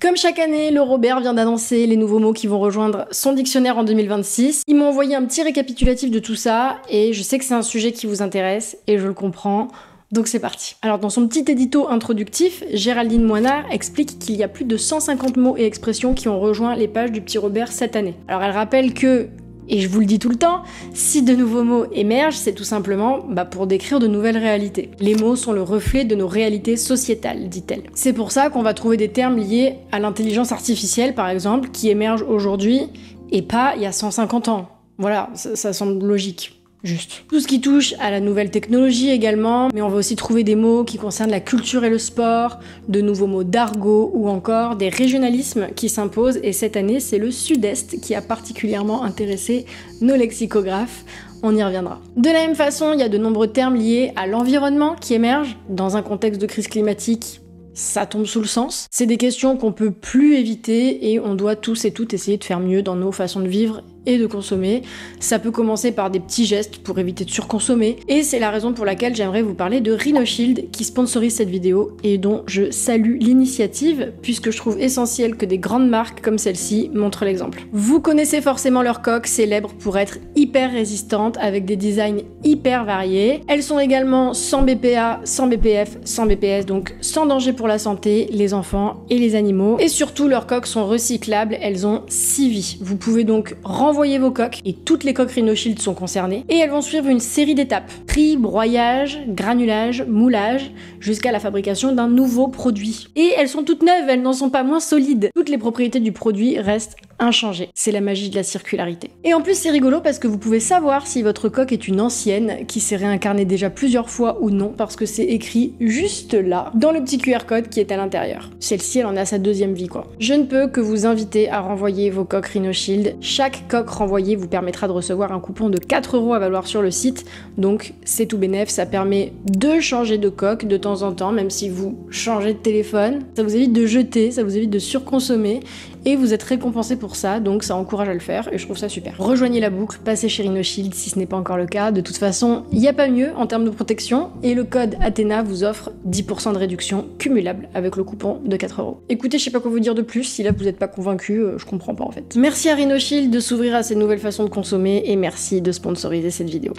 Comme chaque année, le Robert vient d'annoncer les nouveaux mots qui vont rejoindre son dictionnaire en 2026. Ils m'ont envoyé un petit récapitulatif de tout ça, et je sais que c'est un sujet qui vous intéresse, et je le comprends. Donc c'est parti. Alors dans son petit édito introductif, Géraldine Moinard explique qu'il y a plus de 150 mots et expressions qui ont rejoint les pages du Petit Robert cette année. Alors elle rappelle que, et je vous le dis tout le temps, si de nouveaux mots émergent, c'est tout simplement pour décrire de nouvelles réalités. Les mots sont le reflet de nos réalités sociétales, dit-elle. C'est pour ça qu'on va trouver des termes liés à l'intelligence artificielle, par exemple, qui émergent aujourd'hui et pas il y a 150 ans. Voilà, ça semble logique. Juste. Tout ce qui touche à la nouvelle technologie également, mais on va aussi trouver des mots qui concernent la culture et le sport, de nouveaux mots d'argot ou encore des régionalismes qui s'imposent, et cette année c'est le Sud-Est qui a particulièrement intéressé nos lexicographes. On y reviendra. De la même façon, il y a de nombreux termes liés à l'environnement qui émergent dans un contexte de crise climatique. Ça tombe sous le sens. C'est des questions qu'on peut plus éviter et on doit tous et toutes essayer de faire mieux dans nos façons de vivre et de consommer. Ça peut commencer par des petits gestes pour éviter de surconsommer, et c'est la raison pour laquelle j'aimerais vous parler de Rhino Shield qui sponsorise cette vidéo et dont je salue l'initiative puisque je trouve essentiel que des grandes marques comme celle-ci montrent l'exemple. Vous connaissez forcément leurs coques, célèbres pour être hyper résistantes avec des designs hyper variés. Elles sont également sans BPA, sans BPF, sans BPS, donc sans danger pour la santé, les enfants et les animaux. Et surtout, leurs coques sont recyclables, elles ont 6 vies. Vous pouvez donc renvoyer vos coques, et toutes les coques Rhino Shield sont concernées, et elles vont suivre une série d'étapes. Tri, broyage, granulage, moulage, jusqu'à la fabrication d'un nouveau produit. Et elles sont toutes neuves, elles n'en sont pas moins solides. Toutes les propriétés du produit restent inchangées. C'est la magie de la circularité. Et en plus, c'est rigolo parce que vous pouvez savoir si votre coque est une ancienne, qui s'est réincarnée déjà plusieurs fois ou non, parce que c'est écrit juste là, dans le petit QR code qui est à l'intérieur. Celle-ci, elle en a sa deuxième vie, quoi. Je ne peux que vous inviter à renvoyer vos coques Rhino Shield. Chaque coque renvoyée vous permettra de recevoir un coupon de 4 € à valoir sur le site, donc c'est tout bénef, ça permet de changer de coque de temps en temps, même si vous changez de téléphone. Ça vous évite de jeter, ça vous évite de surconsommer, et vous êtes récompensé pour ça, donc ça encourage à le faire, et je trouve ça super. Rejoignez la boucle, passez chez Rhino Shield si ce n'est pas encore le cas. De toute façon, il n'y a pas mieux en termes de protection, et le code Athéna vous offre 10% de réduction cumulable avec le coupon de 4 €. Écoutez, je sais pas quoi vous dire de plus, si là vous n'êtes pas convaincu, je comprends pas en fait. Merci à Rhino Shield de s'ouvrir à ces nouvelles façons de consommer, et merci de sponsoriser cette vidéo.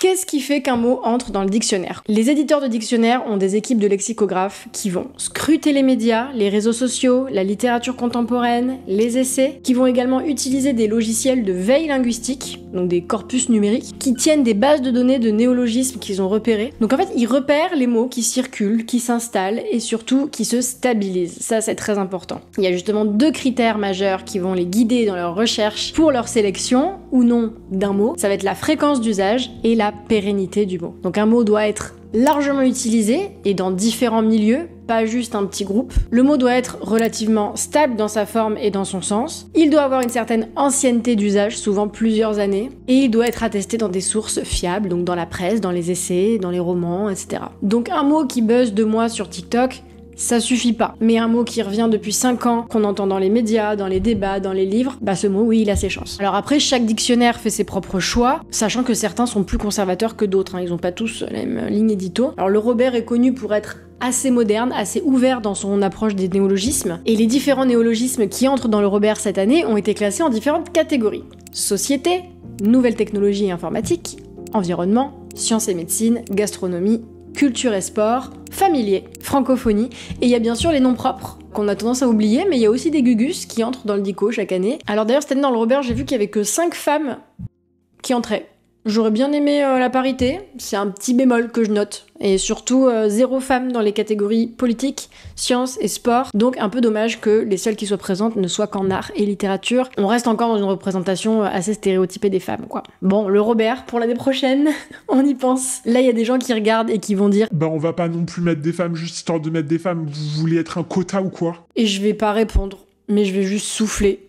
Qu'est-ce qui fait qu'un mot entre dans le dictionnaire? Les éditeurs de dictionnaires ont des équipes de lexicographes qui vont scruter les médias, les réseaux sociaux, la littérature contemporaine, les essais, qui vont également utiliser des logiciels de veille linguistique, donc des corpus numériques, qui tiennent des bases de données de néologismes qu'ils ont repérés. Donc en fait, ils repèrent les mots qui circulent, qui s'installent et surtout qui se stabilisent. Ça, c'est très important. Il y a justement 2 critères majeurs qui vont les guider dans leur recherche pour leur sélection ou non d'un mot. Ça va être la fréquence d'usage et la pérennité du mot. Donc un mot doit être largement utilisé et dans différents milieux, pas juste un petit groupe. Le mot doit être relativement stable dans sa forme et dans son sens. Il doit avoir une certaine ancienneté d'usage, souvent plusieurs années, et il doit être attesté dans des sources fiables, donc dans la presse, dans les essais, dans les romans, etc. Donc un mot qui buzz 2 mois sur TikTok, ça suffit pas. Mais un mot qui revient depuis 5 ans, qu'on entend dans les médias, dans les débats, dans les livres, ce mot, oui, il a ses chances. Alors après, chaque dictionnaire fait ses propres choix, sachant que certains sont plus conservateurs que d'autres, hein. Ils ont pas tous la même ligne édito. Alors le Robert est connu pour être assez moderne, assez ouvert dans son approche des néologismes, et les différents néologismes qui entrent dans le Robert cette année ont été classés en différentes catégories. Société, nouvelles technologies et informatique, environnement, sciences et médecine, gastronomie, culture et sport, familier, francophonie, et il y a bien sûr les noms propres, qu'on a tendance à oublier, mais il y a aussi des gugus qui entrent dans le dico chaque année. Alors d'ailleurs, cette année dans le Robert, j'ai vu qu'il y avait que 5 femmes qui entraient. J'aurais bien aimé la parité, c'est un petit bémol que je note. Et surtout, 0 femmes dans les catégories politique, sciences et sport. Donc un peu dommage que les seules qui soient présentes ne soient qu'en art et littérature. On reste encore dans une représentation assez stéréotypée des femmes, quoi. Bon, le Robert, pour l'année prochaine, on y pense. Là, il y a des gens qui regardent et qui vont dire on va pas non plus mettre des femmes juste histoire de mettre des femmes. Vous voulez être un quota ou quoi? Et je vais pas répondre, mais je vais juste souffler.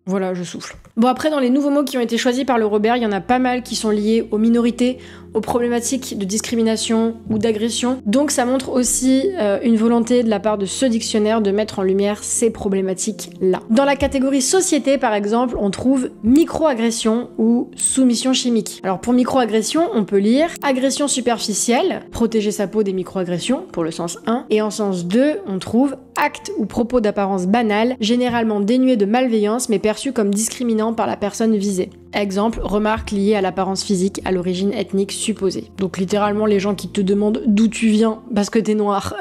Voilà, je souffle. Bon, après, dans les nouveaux mots qui ont été choisis par le Robert, il y en a pas mal qui sont liés aux minorités, aux problématiques de discrimination ou d'agression. Donc ça montre aussi une volonté de la part de ce dictionnaire de mettre en lumière ces problématiques-là. Dans la catégorie société, par exemple, on trouve microagression ou soumission chimique. Alors pour microagression, on peut lire agression superficielle, protéger sa peau des microagressions, pour le sens 1, et en sens 2, on trouve acte ou propos d'apparence banale, généralement dénué de malveillance mais perçu comme discriminant par la personne visée. Exemple, remarque liée à l'apparence physique, à l'origine ethnique supposée. Donc littéralement les gens qui te demandent d'où tu viens parce que t'es noir.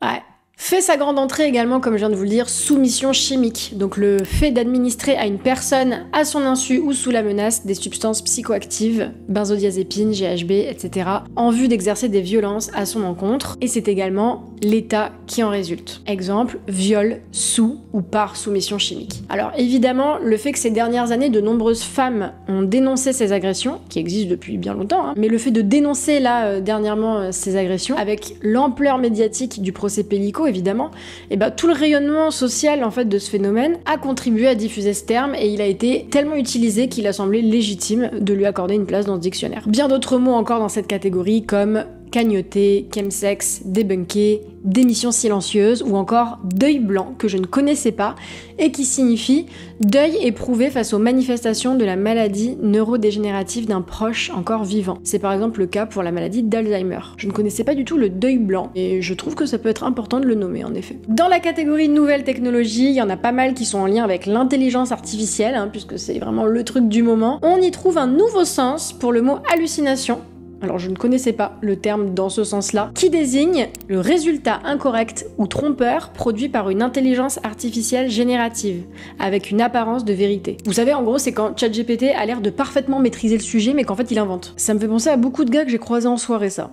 Ouais. Fait sa grande entrée également, comme je viens de vous le dire, soumission chimique. Donc le fait d'administrer à une personne, à son insu ou sous la menace, des substances psychoactives, benzodiazépines, GHB, etc., en vue d'exercer des violences à son encontre. Et c'est également l'état qui en résulte. Exemple, viol sous ou par soumission chimique. Alors évidemment, le fait que ces dernières années, de nombreuses femmes ont dénoncé ces agressions, qui existent depuis bien longtemps, mais le fait de dénoncer là, dernièrement, ces agressions, avec l'ampleur médiatique du procès Pellico, évidemment, et tout le rayonnement social en fait de ce phénomène a contribué à diffuser ce terme et il a été tellement utilisé qu'il a semblé légitime de lui accorder une place dans ce dictionnaire. Bien d'autres mots encore dans cette catégorie comme cagnotter, chemsex, débunker, démission silencieuse ou encore deuil blanc que je ne connaissais pas et qui signifie deuil éprouvé face aux manifestations de la maladie neurodégénérative d'un proche encore vivant. C'est par exemple le cas pour la maladie d'Alzheimer. Je ne connaissais pas du tout le deuil blanc et je trouve que ça peut être important de le nommer en effet. Dans la catégorie nouvelles technologies, il y en a pas mal qui sont en lien avec l'intelligence artificielle, puisque c'est vraiment le truc du moment. On y trouve un nouveau sens pour le mot hallucination. Alors je ne connaissais pas le terme dans ce sens-là, qui désigne le résultat incorrect ou trompeur produit par une intelligence artificielle générative, avec une apparence de vérité. Vous savez, en gros, c'est quand ChatGPT a l'air de parfaitement maîtriser le sujet, mais qu'en fait il invente. Ça me fait penser à beaucoup de gars que j'ai croisés en soirée, ça.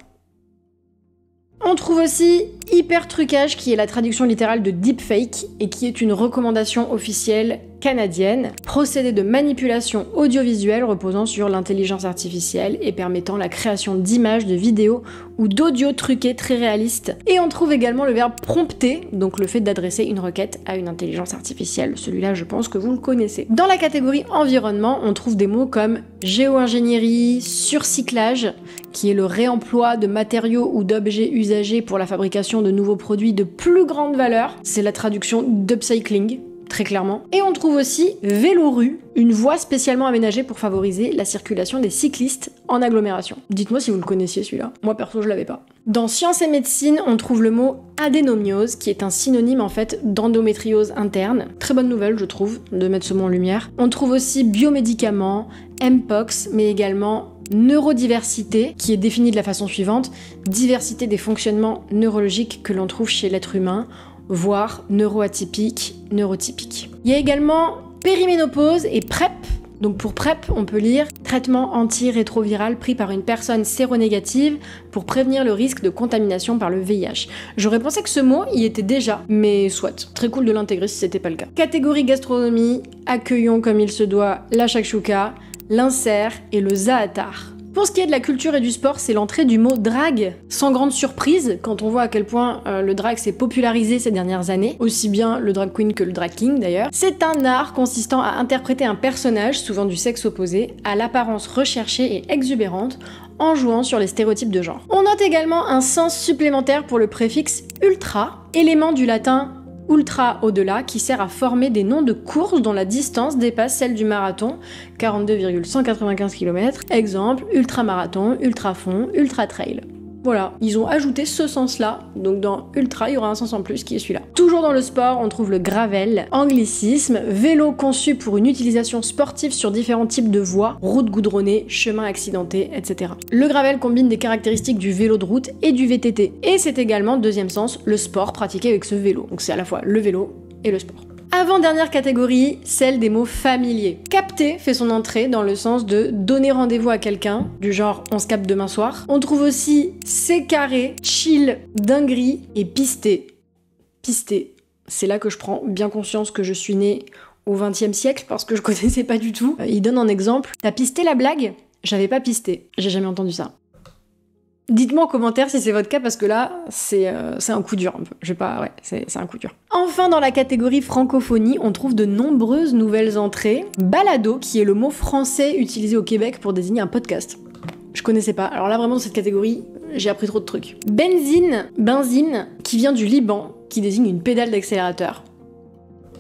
On trouve aussi hyper trucage, qui est la traduction littérale de deepfake, et qui est une recommandation officielle canadienne, procédé de manipulation audiovisuelle reposant sur l'intelligence artificielle et permettant la création d'images, de vidéos ou d'audio truqués très réalistes. Et on trouve également le verbe prompter, donc le fait d'adresser une requête à une intelligence artificielle. Celui-là, je pense que vous le connaissez. Dans la catégorie environnement, on trouve des mots comme géo-ingénierie, surcyclage, qui est le réemploi de matériaux ou d'objets usagés pour la fabrication de nouveaux produits de plus grande valeur. C'est la traduction d'upcycling, très clairement. Et on trouve aussi Vélorue, une voie spécialement aménagée pour favoriser la circulation des cyclistes en agglomération. Dites-moi si vous le connaissiez celui-là. Moi perso, je l'avais pas. Dans sciences et médecine, on trouve le mot adénomiose, qui est un synonyme en fait d'endométriose interne. Très bonne nouvelle, je trouve, de mettre ce mot en lumière. On trouve aussi biomédicaments, Mpox, mais également neurodiversité, qui est définie de la façon suivante: diversité des fonctionnements neurologiques que l'on trouve chez l'être humain, voire neuroatypique, neurotypique. Il y a également périménopause et PrEP. Donc pour PrEP, on peut lire traitement antirétroviral pris par une personne séronégative pour prévenir le risque de contamination par le VIH. J'aurais pensé que ce mot y était déjà, mais soit. Très cool de l'intégrer si c'était pas le cas. Catégorie gastronomie, accueillons comme il se doit la shakshuka, l'insert et le zaatar. Pour ce qui est de la culture et du sport, c'est l'entrée du mot drag, sans grande surprise, quand on voit à quel point le drag s'est popularisé ces dernières années, aussi bien le drag queen que le drag king d'ailleurs. C'est un art consistant à interpréter un personnage, souvent du sexe opposé, à l'apparence recherchée et exubérante, en jouant sur les stéréotypes de genre. On note également un sens supplémentaire pour le préfixe ultra, élément du latin ultra au-delà, qui sert à former des noms de courses dont la distance dépasse celle du marathon, 42,195 km. Exemple, ultramarathon, ultrafond, ultra-trail. Voilà, ils ont ajouté ce sens-là, donc dans ultra, il y aura un sens en plus qui est celui-là. Toujours dans le sport, on trouve le gravel, anglicisme, vélo conçu pour une utilisation sportive sur différents types de voies, routes goudronnées, chemins accidentés, etc. Le gravel combine des caractéristiques du vélo de route et du VTT. Et c'est également, deuxième sens, le sport pratiqué avec ce vélo. Donc c'est à la fois le vélo et le sport. Avant-dernière catégorie, celle des mots familiers. Capter fait son entrée dans le sens de donner rendez-vous à quelqu'un, du genre on se capte demain soir. On trouve aussi c'est carré, chill, dinguerie et pisté. Pisté, c'est là que je prends bien conscience que je suis née au XXe siècle parce que je connaissais pas du tout. Il donne un exemple. T'as pisté la blague ? J'avais pas pisté, j'ai jamais entendu ça. Dites-moi en commentaire si c'est votre cas parce que là, c'est un coup dur un peu. C'est un coup dur. Enfin, dans la catégorie francophonie, on trouve de nombreuses nouvelles entrées. Balado, qui est le mot français utilisé au Québec pour désigner un podcast. Je connaissais pas. Alors là, vraiment, dans cette catégorie, j'ai appris trop de trucs. Benzine, qui vient du Liban, qui désigne une pédale d'accélérateur.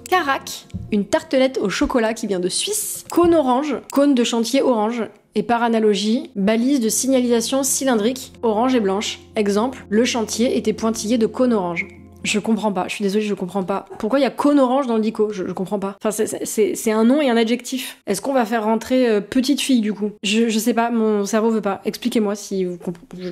Carac, une tartelette au chocolat qui vient de Suisse. Cône orange, cône de chantier orange. Et par analogie, balise de signalisation cylindrique, orange et blanche. Exemple, le chantier était pointillé de cône orange. Je comprends pas, je suis désolée, je comprends pas. Pourquoi il y a cône orange dans le dico? Je comprends pas. Enfin, c'est un nom et un adjectif. Est-ce qu'on va faire rentrer petite fille du coup? Je sais pas, mon cerveau veut pas. Expliquez-moi si vous comprenez.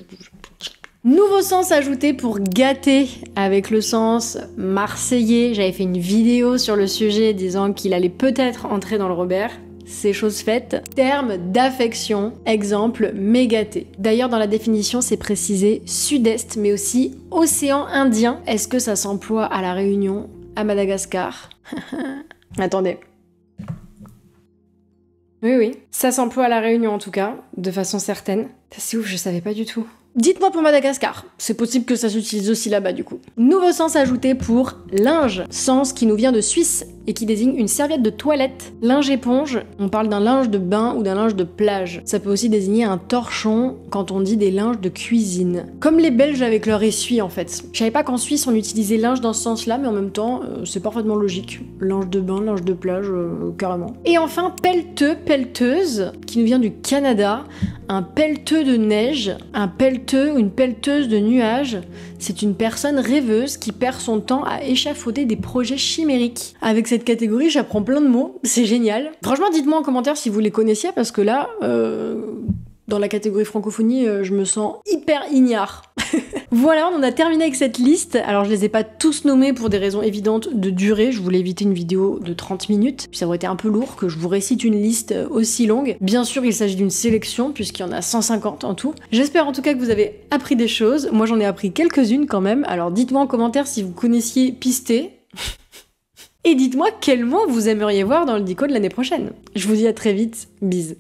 Nouveau sens ajouté pour gâter avec le sens marseillais. J'avais fait une vidéo sur le sujet disant qu'il allait peut-être entrer dans le Robert. C'est chose faite. Terme d'affection, exemple mégaté. D'ailleurs, dans la définition, c'est précisé sud-est, mais aussi océan Indien. Est-ce que ça s'emploie à La Réunion, à Madagascar? Attendez. Oui, ça s'emploie à La Réunion en tout cas, de façon certaine. C'est ouf, je savais pas du tout. Dites-moi pour Madagascar, c'est possible que ça s'utilise aussi là-bas du coup. Nouveau sens ajouté pour linge, sens qui nous vient de Suisse et qui désigne une serviette de toilette. Linge éponge, on parle d'un linge de bain ou d'un linge de plage. Ça peut aussi désigner un torchon quand on dit des linges de cuisine. Comme les Belges avec leur essuie en fait. Je savais pas qu'en Suisse on utilisait linge dans ce sens-là, mais en même temps c'est parfaitement logique. Linge de bain, linge de plage, carrément. Et enfin pelleteux, pelleteuse, qui nous vient du Canada. Un pelleteux de neige, un pelleteux ou une pelleteuse de nuages, c'est une personne rêveuse qui perd son temps à échafauder des projets chimériques. Avec cette catégorie, j'apprends plein de mots, c'est génial. Franchement, dites-moi en commentaire si vous les connaissiez, parce que là, dans la catégorie francophonie, je me sens hyper ignare. Voilà, on en a terminé avec cette liste. Alors je les ai pas tous nommés pour des raisons évidentes de durée, je voulais éviter une vidéo de 30 minutes, puis ça aurait été un peu lourd que je vous récite une liste aussi longue. Bien sûr, il s'agit d'une sélection puisqu'il y en a 150 en tout. J'espère en tout cas que vous avez appris des choses, moi j'en ai appris quelques-unes quand même, alors dites-moi en commentaire si vous connaissiez pisté. Et dites-moi quel mot vous aimeriez voir dans le dico de l'année prochaine. Je vous dis à très vite, bisous.